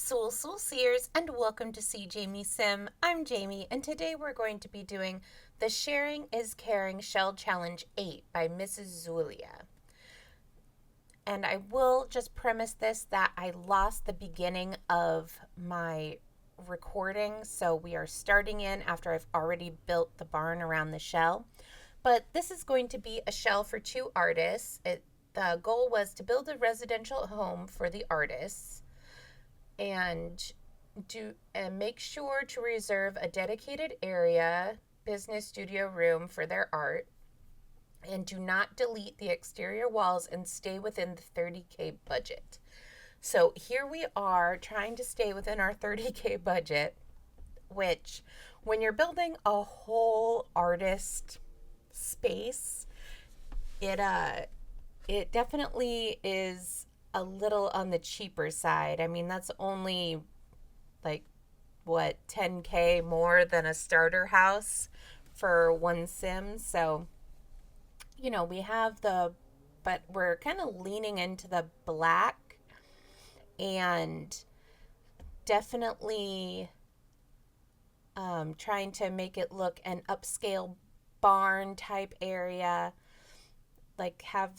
Soul Seers, and welcome to SeeJamieSim. I'm Jamie, and today we're going to be doing the Sharing is Caring Shell Challenge 8 by Mrs. Zulia. And I will just premise this that I lost the beginning of my recording, so we are starting in after I've already built the barn around the shell. But this is going to be a shell for two artists. The goal was to build a residential home for the artists and make sure to reserve a dedicated area, business studio room for their art, and do not delete the exterior walls and stay within the 30K budget. So here we are trying to stay within our 30K budget, which when you're building a whole artist space, it definitely is a little on the cheaper side. I mean, that's only like what, 10K more than a starter house for one sim. So, we have but we're kind of leaning into the black and definitely trying to make it look an upscale barn type area, like have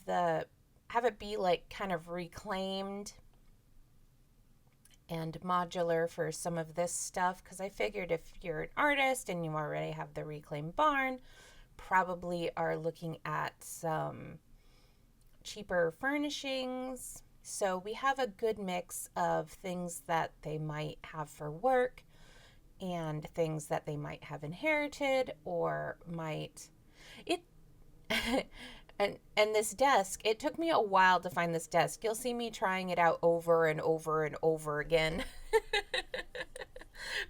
it be like kind of reclaimed and modular for some of this stuff, because I figured if you're an artist and you already have the reclaimed barn, probably are looking at some cheaper furnishings. So we have a good mix of things that they might have for work and things that they might have inherited or might it and this desk, it took me a while to find this desk. You'll see me trying it out over and over and over again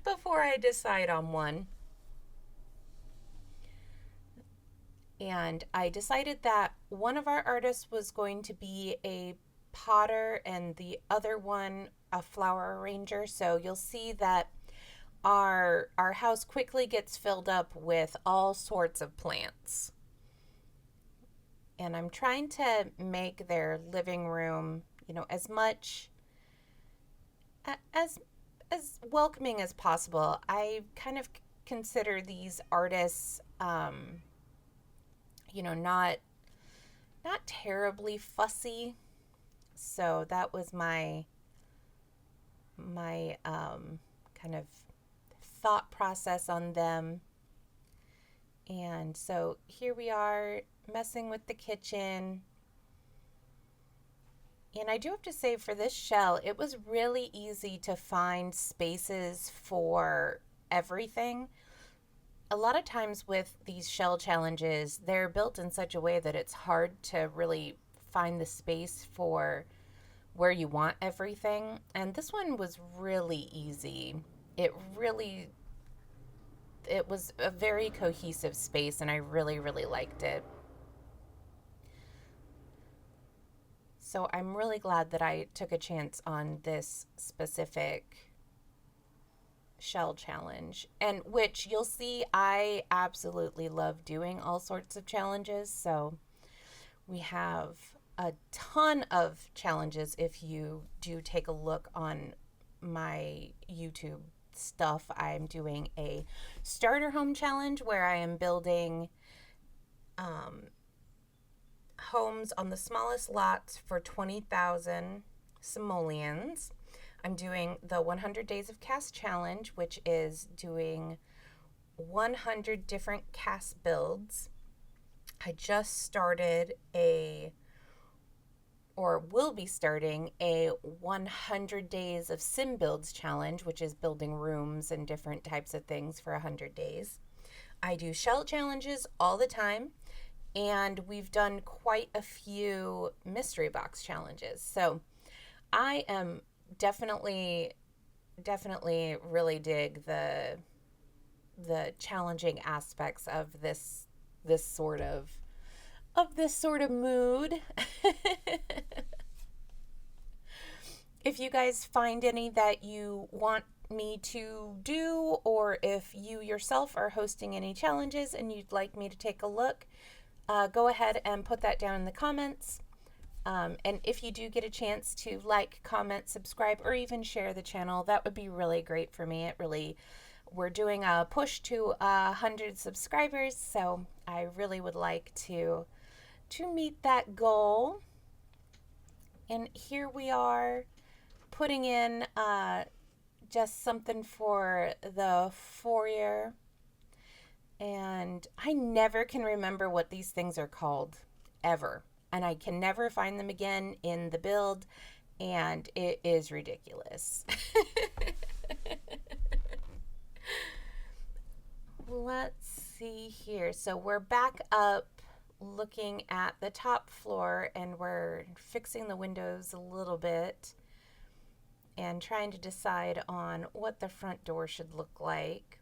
before I decide on one. And I decided that one of our artists was going to be a potter and the other one a flower arranger. So you'll see that our house quickly gets filled up with all sorts of plants. And I'm trying to make their living room, as much as welcoming as possible. I kind of consider these artists, not terribly fussy. So that was my kind of thought process on them. And so here we are messing with the kitchen. And I do have to say, for this shell, it was really easy to find spaces for everything. A lot of times with these shell challenges, they're built in such a way that it's hard to really find the space for where you want everything. And this one was really easy. It was a very cohesive space, and I really, really liked it. So I'm really glad that I took a chance on this specific shell challenge, and which you'll see I absolutely love doing all sorts of challenges. So we have a ton of challenges. If you do take a look on my YouTube stuff, I'm doing a starter home challenge where I am building homes on the smallest lots for 20,000 simoleons. I'm doing the 100 Days of Cast challenge, which is doing 100 different cast builds. I just started will be starting a 100 Days of Sim Builds challenge, which is building rooms and different types of things for 100 days. I do shell challenges all the time, and we've done quite a few mystery box challenges. So I am definitely really dig the challenging aspects of this sort of mood. If you guys find any that you want me to do, or if you yourself are hosting any challenges and you'd like me to take a look, go ahead and put that down in the comments. And if you do get a chance to like, comment, subscribe, or even share the channel, that would be really great for me. We're doing a push to 100 subscribers, so I really would like to meet that goal. And here we are putting in just something for the foyer. And I never can remember what these things are called, ever. And I can never find them again in the build, and it is ridiculous. Let's see here. So we're back up looking at the top floor, and we're fixing the windows a little bit and trying to decide on what the front door should look like.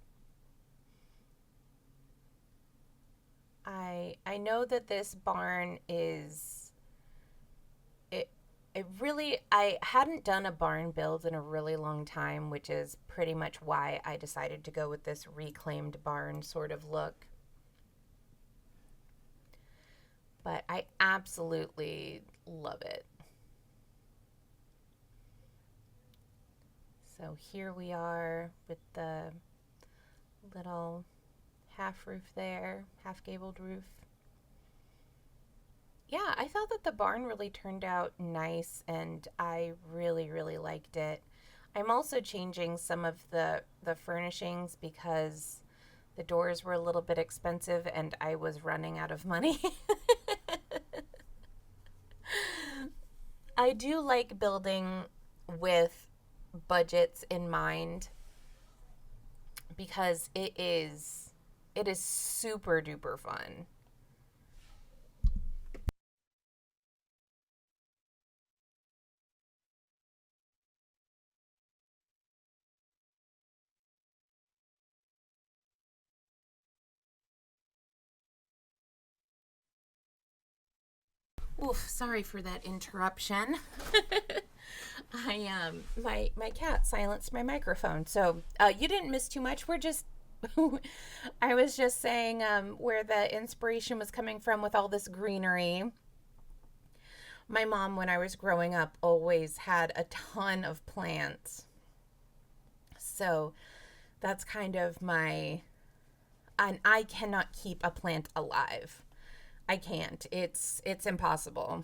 I know that this barn is, I hadn't done a barn build in a really long time, which is pretty much why I decided to go with this reclaimed barn sort of look. But I absolutely love it. So here we are with the little half roof there, half gabled roof. Yeah, I thought that the barn really turned out nice, and I really, really liked it. I'm also changing some of the furnishings because the doors were a little bit expensive and I was running out of money. I do like building with budgets in mind because it is super duper fun. Oof, sorry for that interruption. My cat silenced my microphone, so you didn't miss too much. We're just I was just saying where the inspiration was coming from with all this greenery. My mom, when I was growing up, always had a ton of plants, so that's kind of my. And I cannot keep a plant alive. I can't. It's impossible.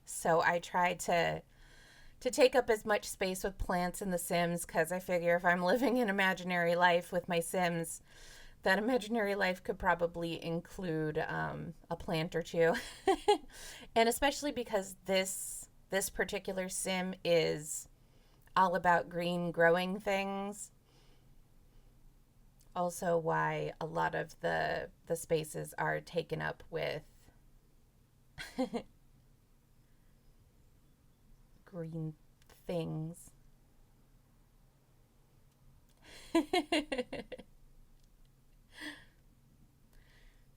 So I try to take up as much space with plants in the Sims because I figure if I'm living an imaginary life with my Sims, that imaginary life could probably include a plant or two. And especially because this particular Sim is all about green growing things. Also why a lot of the spaces are taken up with green things.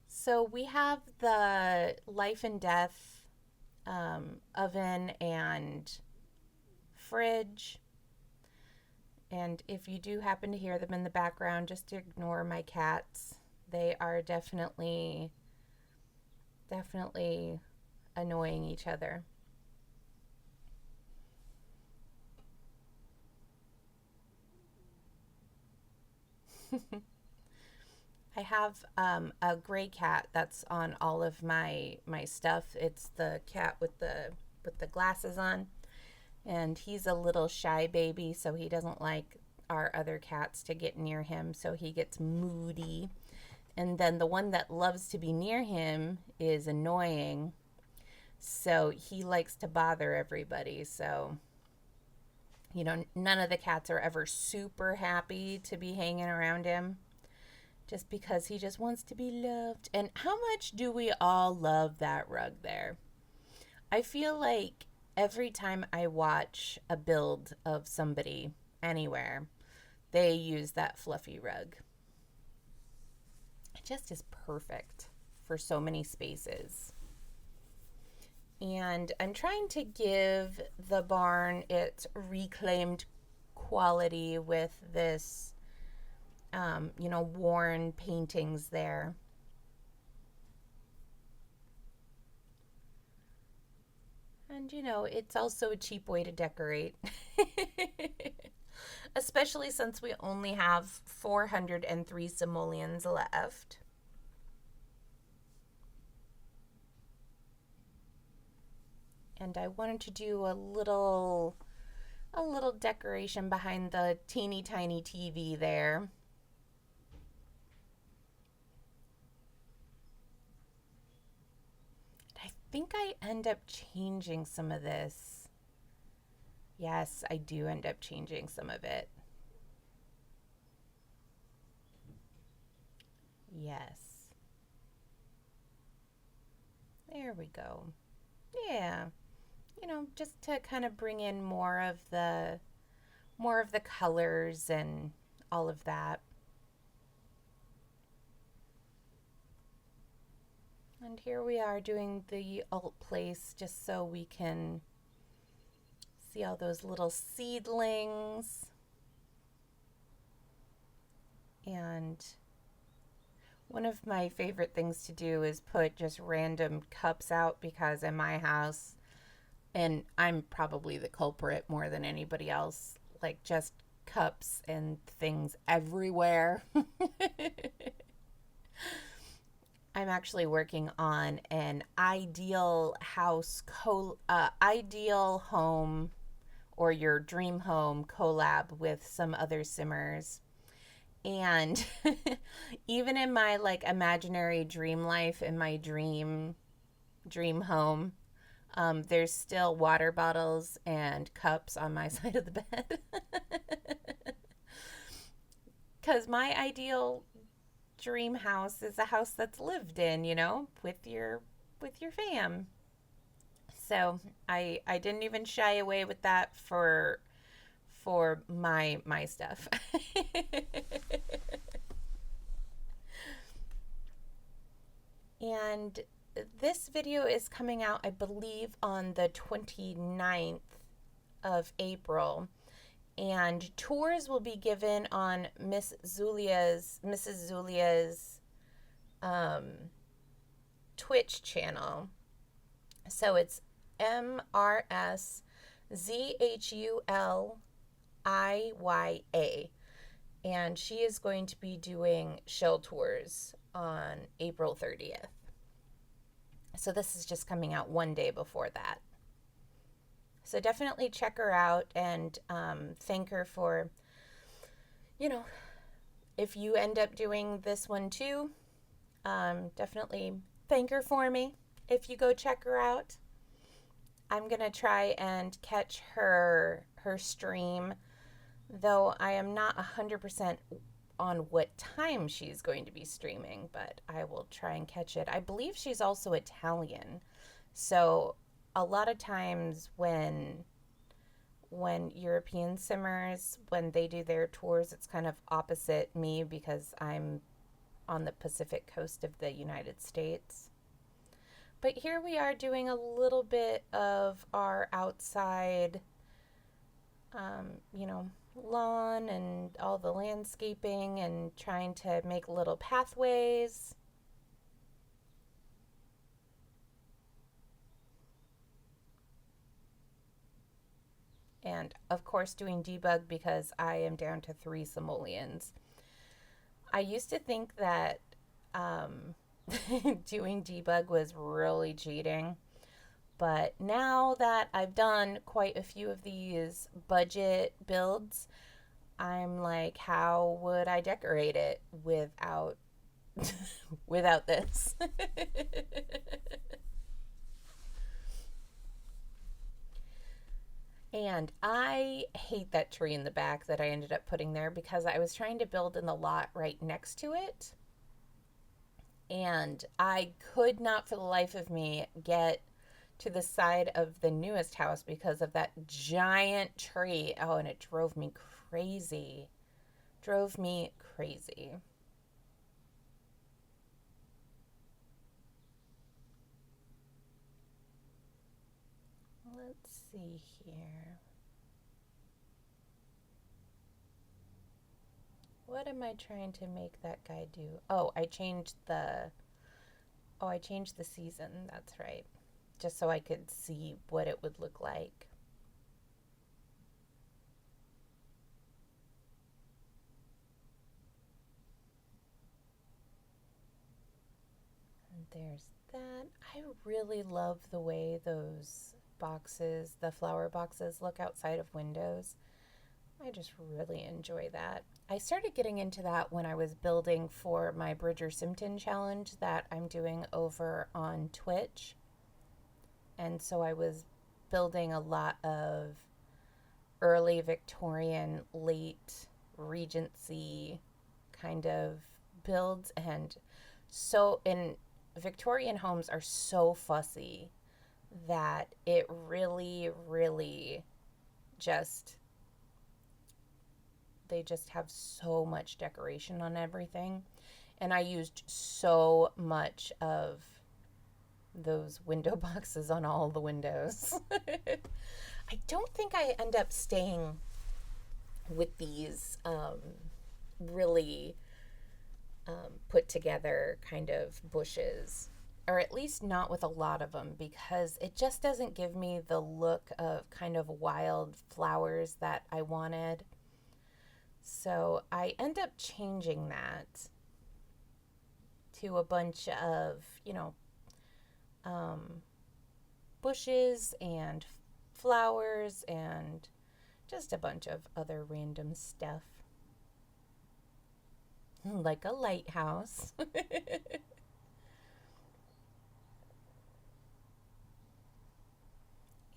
So we have the life and death oven and fridge. And if you do happen to hear them in the background, just ignore my cats. They are definitely annoying each other. I have a gray cat that's on all of my stuff. It's the cat with the glasses on, and he's a little shy baby, so he doesn't like our other cats to get near him, so he gets moody. And then the one that loves to be near him is annoying, so he likes to bother everybody. So none of the cats are ever super happy to be hanging around him just because he just wants to be loved. And how much do we all love that rug there? I feel like every time I watch a build of somebody anywhere, they use that fluffy rug. It just is perfect for so many spaces. And I'm trying to give the barn its reclaimed quality with this, worn paintings there. And it's also a cheap way to decorate. Especially since we only have 403 simoleons left. And I wanted to do a little decoration behind the teeny tiny TV there. I think I end up changing some of this. Yes, I do end up changing some of it. Yes. There we go. Yeah. Just to kind of bring in more of the colors and all of that. And here we are doing the alt place just so we can see all those little seedlings. And one of my favorite things to do is put just random cups out, because in my house, and I'm probably the culprit more than anybody else, like just cups and things everywhere. I'm actually working on an ideal home or your dream home collab with some other simmers. And even in my like imaginary dream life, in my dream home, there's still water bottles and cups on my side of the bed. Because my ideal dream house is a house that's lived in, with your fam. So I didn't even shy away with that for my stuff. And this video is coming out, I believe, on the 29th of April. And tours will be given on Mrs. Zulia's Twitch channel. So it's MRSZHULIYA. And she is going to be doing shell tours on April 30th. So this is just coming out one day before that. So definitely check her out and thank her for, if you end up doing this one too, definitely thank her for me if you go check her out. I'm going to try and catch her stream, though I am not 100% on what time she's going to be streaming, but I will try and catch it. I believe she's also Italian. So a lot of times when European simmers, when they do their tours, it's kind of opposite me because I'm on the Pacific coast of the United States. But here we are doing a little bit of our outside, lawn and all the landscaping and trying to make little pathways. And of course doing debug because I am down to 3 simoleons. I used to think that doing debug was really cheating. But now that I've done quite a few of these budget builds, I'm like, how would I decorate it without without this? And I hate that tree in the back that I ended up putting there because I was trying to build in the lot right next to it. And I could not for the life of me get to the side of the newest house because of that giant tree. Oh, and it drove me crazy. Drove me crazy. Let's see here. What am I trying to make that guy do? I changed the season. That's right. just so I could see what it would look like. And there's that. I really love the way those boxes, the flower boxes, look outside of windows. I just really enjoy that. I started getting into that when I was building for my Bridger Simpton challenge that I'm doing over on Twitch. And so I was building a lot of early Victorian, late Regency kind of builds. And so, in Victorian homes are so fussy that it really, really just they just have so much decoration on everything. And I used so much of those window boxes on all the windows. I don't think I end up staying with these really put together kind of bushes, or at least not with a lot of them, because it just doesn't give me the look of kind of wild flowers that I wanted. So I end up changing that to a bunch of, bushes and flowers and just a bunch of other random stuff. Like a lighthouse.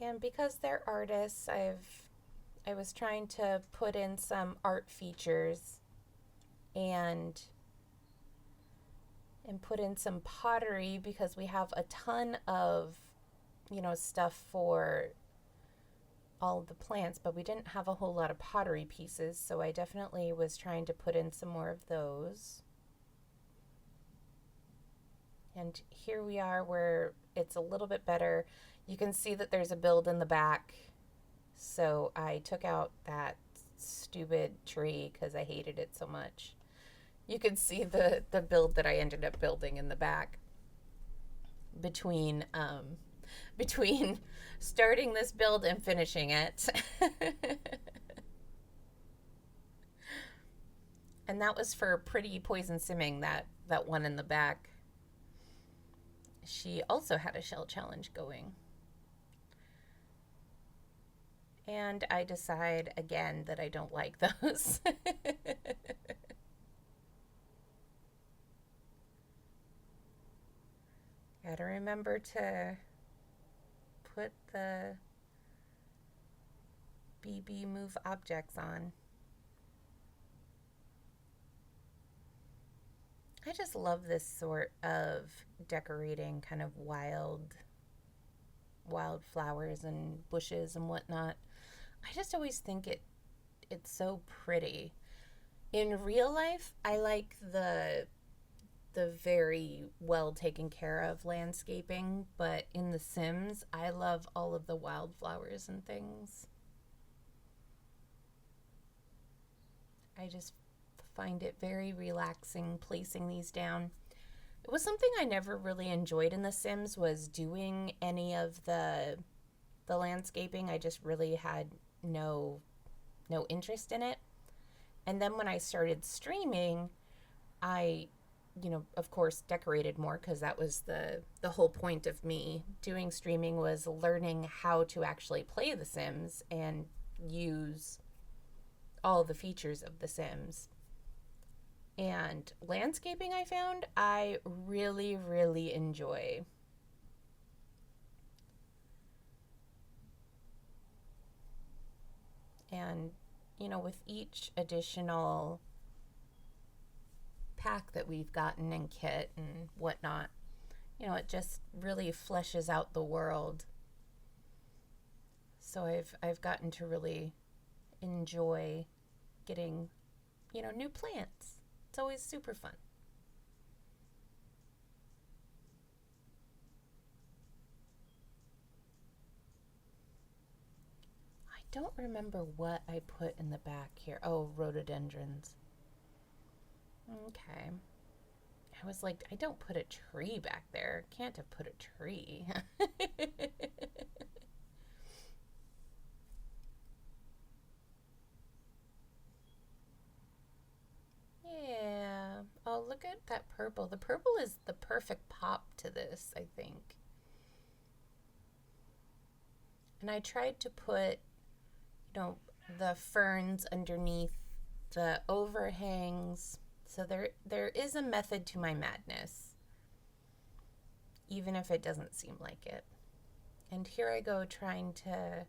And because they're artists, I was trying to put in some art features and put in some pottery because we have a ton of, stuff for all of the plants, but we didn't have a whole lot of pottery pieces, so I definitely was trying to put in some more of those. And here we are where it's a little bit better. You can see that there's a build in the back, so I took out that stupid tree because I hated it so much. You can see the build that I ended up building in the back between starting this build and finishing it. And that was for Pretty Poison Simming, that one in the back. She also had a shell challenge going. And I decide again that I don't like those. Gotta remember to put the BB move objects on. I just love this sort of decorating kind of wild flowers and bushes and whatnot. I just always think it's so pretty. In real life, I like the very well taken care of landscaping, but in The Sims, I love all of the wildflowers and things. I just find it very relaxing placing these down. It was something I never really enjoyed in The Sims, was doing any of the landscaping. I just really had no interest in it. And then when I started streaming, I of course decorated more because that was the whole point of me doing streaming, was learning how to actually play The Sims and use all the features of The Sims. And landscaping, I found I really, really enjoy. And, with each additional pack that we've gotten and kit and whatnot, it just really fleshes out the world. So I've gotten to really enjoy getting, new plants. It's always super fun. I don't remember what I put in the back here. Oh, rhododendrons. Okay. I was like, I don't put a tree back there. Can't have put a tree. Yeah. Oh, look at that purple. The purple is the perfect pop to this, I think. And I tried to put, the ferns underneath the overhangs. So there is a method to my madness, even if it doesn't seem like it. And here I go trying to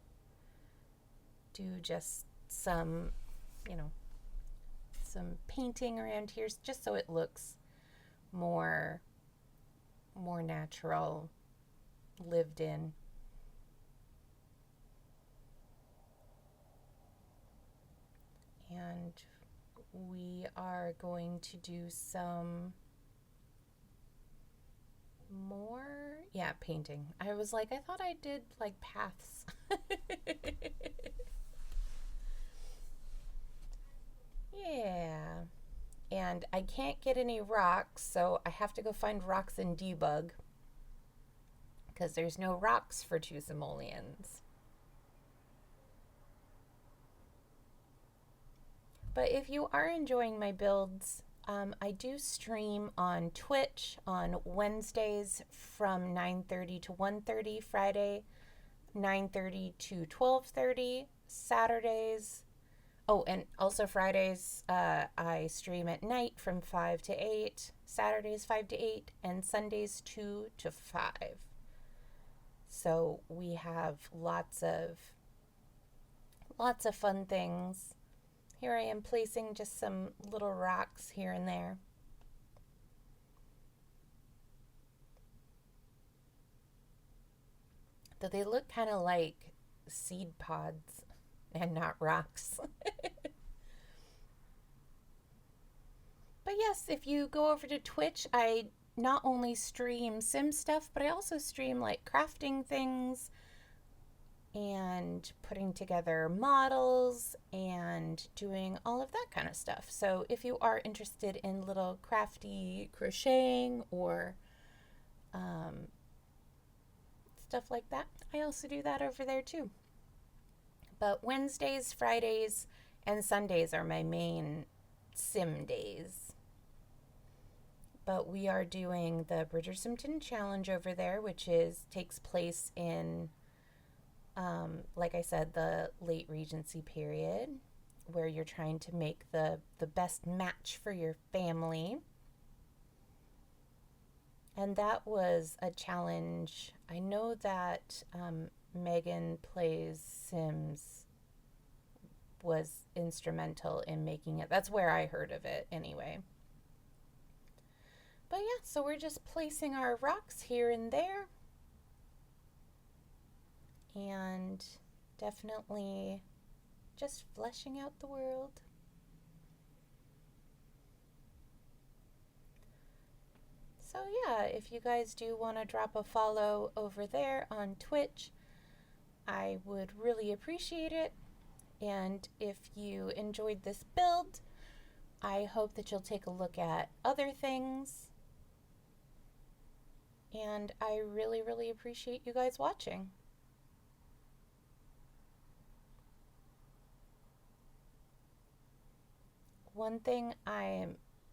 do just some, you know, some painting around here just so it looks more natural, lived in. And we are going to do some more, painting. I was like, I thought I did like paths. Yeah. And I can't get any rocks, so I have to go find rocks in debug because there's no rocks for two simoleons. But if you are enjoying my builds, I do stream on Twitch on Wednesdays from 9:30 to 1:30, Friday 9:30 to 12:30, Saturdays. Oh, and also Fridays, I stream at night from 5 to 8, Saturdays 5 to 8, and Sundays 2 to 5. So we have lots of fun things. Here I am placing just some little rocks here and there. Though they look kind of like seed pods and not rocks. But yes, if you go over to Twitch, I not only stream sim stuff, but I also stream like crafting things and putting together models and doing all of that kind of stuff. So if you are interested in little crafty crocheting or stuff like that, I also do that over there too. But Wednesdays, Fridays, and Sundays are my main sim days. But we are doing the Bridgerton Challenge over there, which takes place in like I said, the late Regency period, where you're trying to make the best match for your family. And that was a challenge. I know that Megan Plays Sims was instrumental in making it. That's where I heard of it anyway. But yeah, so we're just placing our rocks here and there. And definitely just fleshing out the world. So yeah, if you guys do want to drop a follow over there on Twitch, I would really appreciate it. And if you enjoyed this build, I hope that you'll take a look at other things. And I really, really appreciate you guys watching. One thing I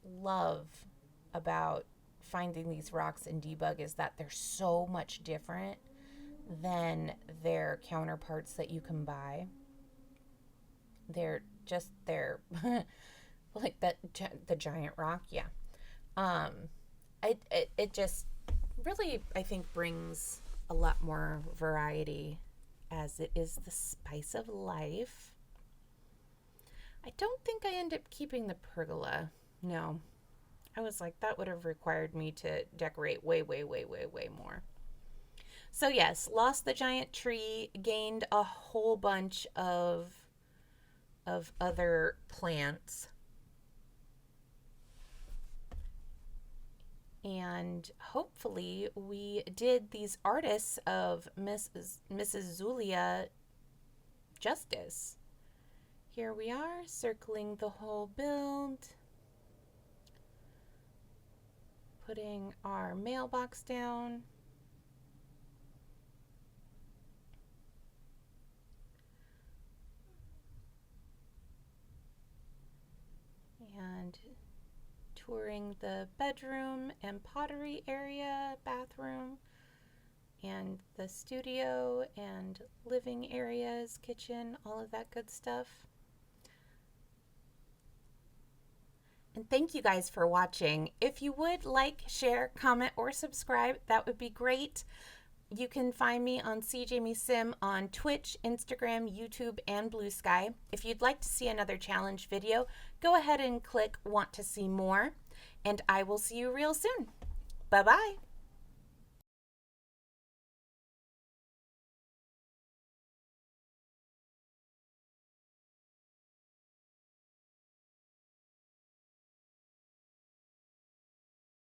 love about finding these rocks in debug is that they're so much different than their counterparts that you can buy. They're like the giant rock, yeah. It just really, I think, brings a lot more variety, as it is the spice of life. I don't think I end up keeping the pergola. No. I was like, that would have required me to decorate way, way, way, way, way more. So yes, lost the giant tree, gained a whole bunch of other plants. And hopefully we did these artists of Mrs. Zulia justice. Here we are, circling the whole build. putting our mailbox down. And touring the bedroom and pottery area, bathroom, and the studio and living areas, kitchen, all of that good stuff. And thank you guys for watching. If you would like, share, comment, or subscribe, that would be great. You can find me on SeeJamieSim on Twitch, Instagram, YouTube, and Blue Sky. If you'd like to see another challenge video, go ahead and click Want to See More, and I will see you real soon. Bye-bye.